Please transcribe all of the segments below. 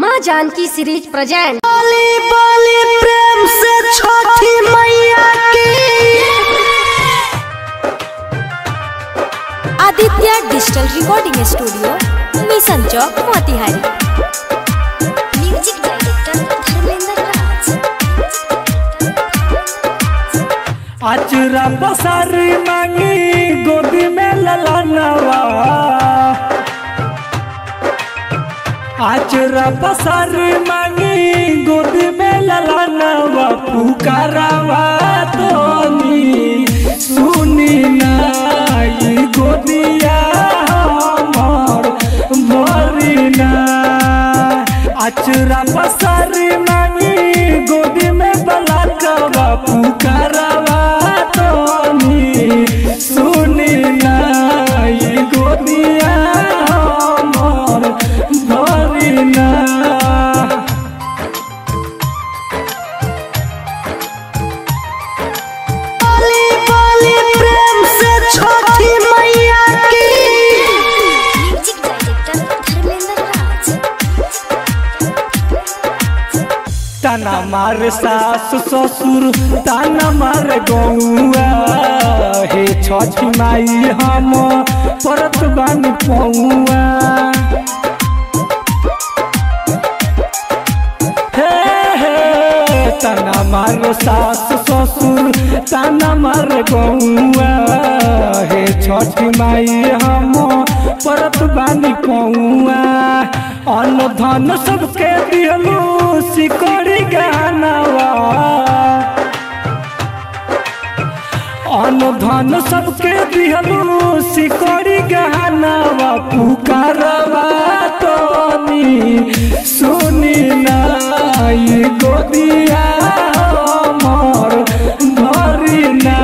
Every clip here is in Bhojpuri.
माँ जानकी सीरीज प्रेजेंट। बोली बोली प्रेम से छठी मैया की। Aditya digital recording studio, Mission Chowk, Motihari. Music director Dharmendra Raj. आचरा पसारी मांगी गोदी में ललनवा, आचरा पसारी मांगी गोदी में ललनवा, पुकारावा तोनी सुनी नाई गोदिया हमर भरी ना। आचरा पसारी मांगी गोदी में बलकवा, पुकारावा तोनी सुनी नाई गोदिया हमर भरी ना। बोली बोली प्रेम से छठी मैया की। म्यूजिक डायरेक्टर धर्मेंद्र राज। ताना मार सास ससुर, ताना मार गौआ, हे छठी माई हम परत बानी पौआ। हे हे ताना मार सास ससुर, ताना मार गौआ, हे छठी माई हम परत बानी पौआ। अन्न धन सबके दिहलू सिकड़ी गहनवा, अन्न धन सबके दिहलू सिकड़ी गहनवा, पुकारवा तोनी सुनी नाई गोदिया हमर भरी ना।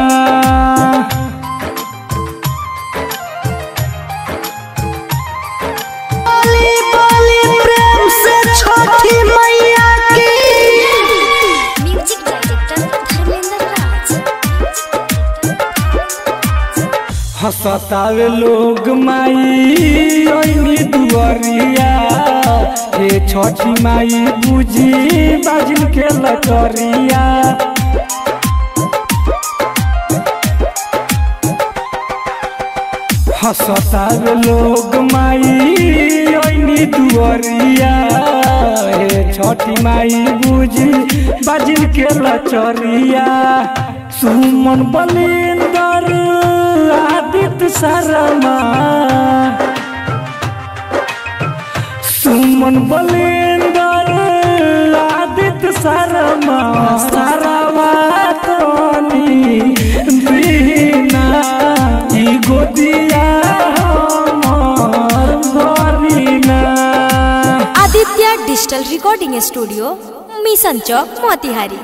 बोली बोली प्रेम से छठी मैया की। म्यूजिक डायरेक्टर धर्मेंद्र राज। हंसतावे लोग माई ओइनी दुआरिया, हे छठी माई बुझी बाजिल के लकरिया। हंसतावे लोग माई ओइनी दुआरिया, हे छठी माई बुझी बाजिल के लचरिया। सुमन बलिंदर आदित्य शर्मा, सुमन बलिंदर आदित्य शर्मा, सारावा तोनी दीना ई गोदिया हमर भरी ना। Aditya digital recording studio, Mission Chowk, Motihari.